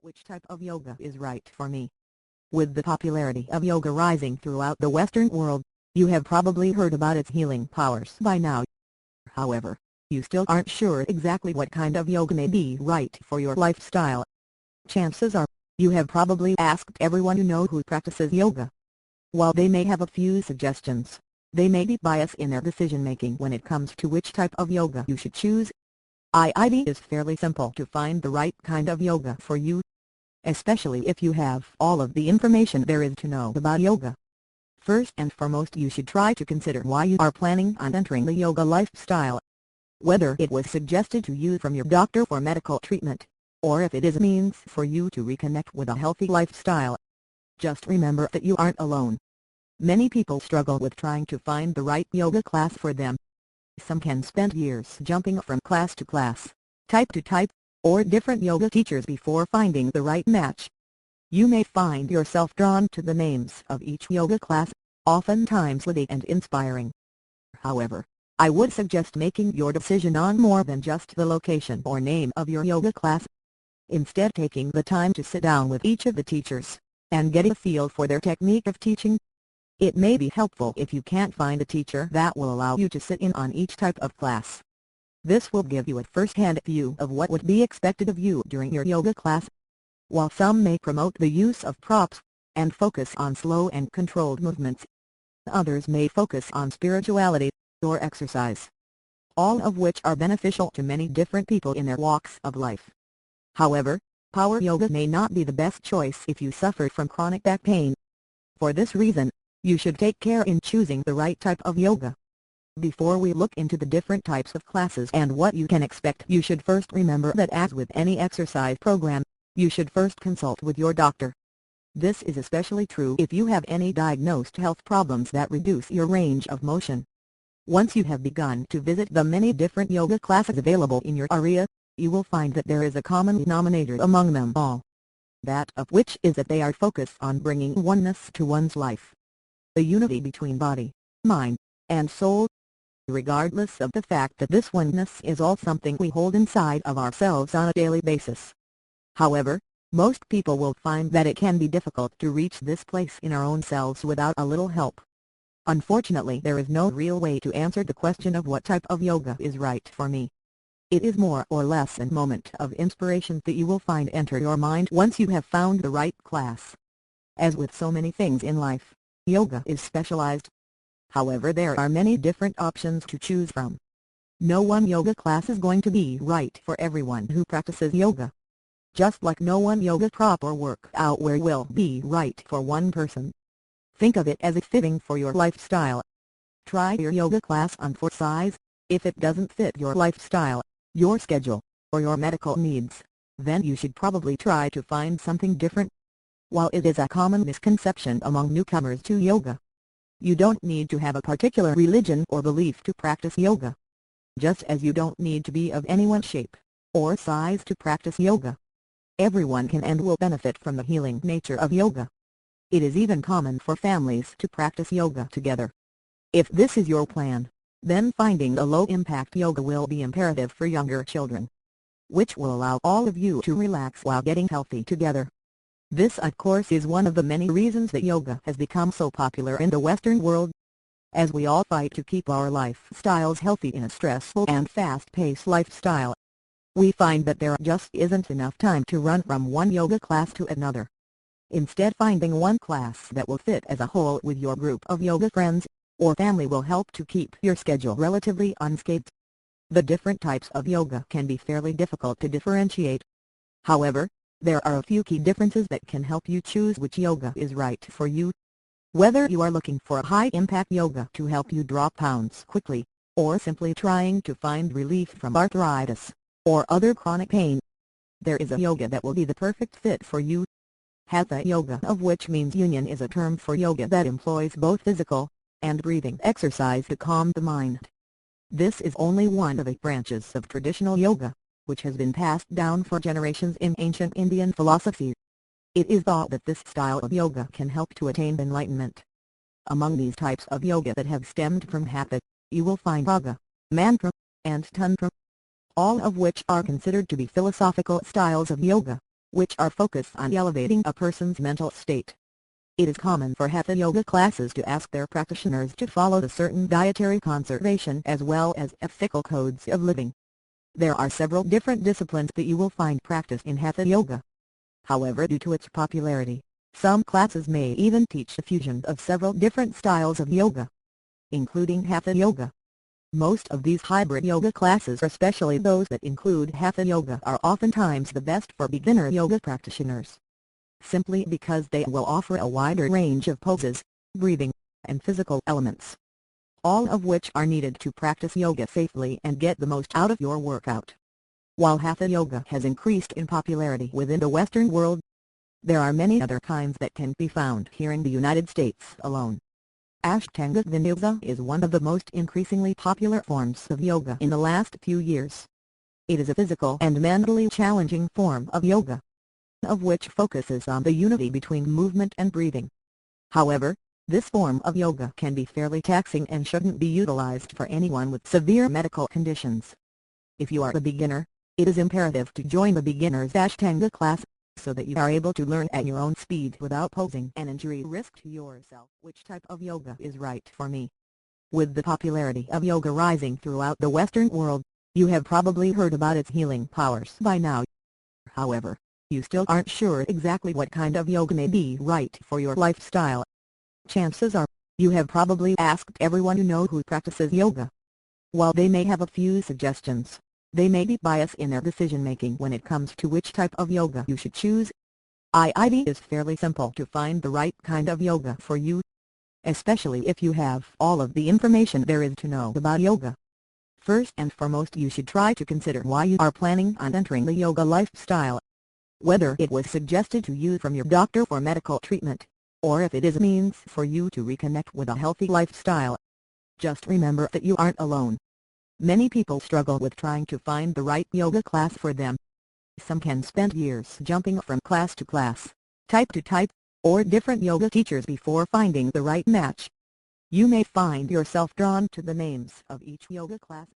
Which type of yoga is right for me? With the popularity of yoga rising throughout the Western world, you have probably heard about its healing powers by now. However, you still aren't sure exactly what kind of yoga may be right for your lifestyle. Chances are, you have probably asked everyone you know who practices yoga. While they may have a few suggestions, they may be biased in their decision-making when it comes to which type of yoga you should choose. It is fairly simple to find the right kind of yoga for you, especially if you have all of the information there is to know about yoga. First and foremost, you should try to consider why you are planning on entering the yoga lifestyle. Whether it was suggested to you from your doctor for medical treatment, or if it is a means for you to reconnect with a healthy lifestyle. Just remember that you aren't alone. Many people struggle with trying to find the right yoga class for them. Some can spend years jumping from class to class, type to type, or different yoga teachers before finding the right match. You may find yourself drawn to the names of each yoga class, oftentimes witty and inspiring. However, I would suggest making your decision on more than just the location or name of your yoga class. Instead, taking the time to sit down with each of the teachers, and get a feel for their technique of teaching. It may be helpful if you can't find a teacher that will allow you to sit in on each type of class. This will give you a first-hand view of what would be expected of you during your yoga class. While some may promote the use of props, and focus on slow and controlled movements, others may focus on spirituality, or exercise. All of which are beneficial to many different people in their walks of life. However, power yoga may not be the best choice if you suffer from chronic back pain. For this reason, you should take care in choosing the right type of yoga. Before we look into the different types of classes and what you can expect, you should first remember that as with any exercise program, you should first consult with your doctor. This is especially true if you have any diagnosed health problems that reduce your range of motion. Once you have begun to visit the many different yoga classes available in your area, you will find that there is a common denominator among them all. That of which is that they are focused on bringing oneness to one's life. The unity between body, mind, and soul. Regardless of the fact that this oneness is all something we hold inside of ourselves on a daily basis. However, most people will find that it can be difficult to reach this place in our own selves without a little help. Unfortunately, there is no real way to answer the question of what type of yoga is right for me. It is more or less a moment of inspiration that you will find enter your mind once you have found the right class. As with so many things in life, yoga is specialized. However, there are many different options to choose from. No one yoga class is going to be right for everyone who practices yoga. Just like no one yoga prop or workout wear will be right for one person. Think of it as a fitting for your lifestyle. Try your yoga class on for size. If it doesn't fit your lifestyle, your schedule, or your medical needs, then you should probably try to find something different. While it is a common misconception among newcomers to yoga, you don't need to have a particular religion or belief to practice yoga. Just as you don't need to be of any one shape or size to practice yoga. Everyone can and will benefit from the healing nature of yoga. It is even common for families to practice yoga together. If this is your plan, then finding a low-impact yoga will be imperative for younger children, which will allow all of you to relax while getting healthy together. This of course is one of the many reasons that yoga has become so popular in the Western world. As we all fight to keep our lifestyles healthy in a stressful and fast-paced lifestyle, we find that there just isn't enough time to run from one yoga class to another. Instead, finding one class that will fit as a whole with your group of yoga friends or family will help to keep your schedule relatively unscathed. The different types of yoga can be fairly difficult to differentiate. However, there are a few key differences that can help you choose which yoga is right for you. Whether you are looking for a high-impact yoga to help you drop pounds quickly, or simply trying to find relief from arthritis or other chronic pain, there is a yoga that will be the perfect fit for you. Hatha yoga, of which means union, is a term for yoga that employs both physical and breathing exercise to calm the mind. This is only one of 8 branches of traditional yoga, which has been passed down for generations in ancient Indian philosophy. It is thought that this style of yoga can help to attain enlightenment. Among these types of yoga that have stemmed from Hatha, you will find Raga, Mantra, and Tantra, all of which are considered to be philosophical styles of yoga. which are focused on elevating a person's mental state. It is common for hatha yoga classes to ask their practitioners to follow the certain dietary conservation as well as ethical codes of living. There are several different disciplines that you will find practiced in hatha yoga. However, due to its popularity, some classes may even teach the fusion of several different styles of yoga, including hatha yoga. Most of these hybrid yoga classes, especially those that include hatha yoga, are oftentimes the best for beginner yoga practitioners, simply because they will offer a wider range of poses, breathing, and physical elements, all of which are needed to practice yoga safely and get the most out of your workout. While hatha yoga has increased in popularity within the Western world, there are many other kinds that can be found here in the United States alone. Ashtanga Vinyasa is one of the most increasingly popular forms of yoga in the last few years. It is a physical and mentally challenging form of yoga, of which focuses on the unity between movement and breathing. However, this form of yoga can be fairly taxing and shouldn't be utilized for anyone with severe medical conditions. If you are a beginner, it is imperative to join the beginner's Ashtanga class, so that you are able to learn at your own speed without posing an injury risk to yourself. Which type of yoga is right for me? With the popularity of yoga rising throughout the Western world, you have probably heard about its healing powers by now. However, you still aren't sure exactly what kind of yoga may be right for your lifestyle. Chances are, you have probably asked everyone you know who practices yoga. While they may have a few suggestions, they may be biased in their decision-making when it comes to which type of yoga you should choose. It is fairly simple to find the right kind of yoga for you, especially if you have all of the information there is to know about yoga. First and foremost, you should try to consider why you are planning on entering the yoga lifestyle. Whether it was suggested to you from your doctor for medical treatment, or if it is a means for you to reconnect with a healthy lifestyle. Just remember that you aren't alone. Many people struggle with trying to find the right yoga class for them. Some can spend years jumping from class to class, type to type, or different yoga teachers before finding the right match. You may find yourself drawn to the names of each yoga class,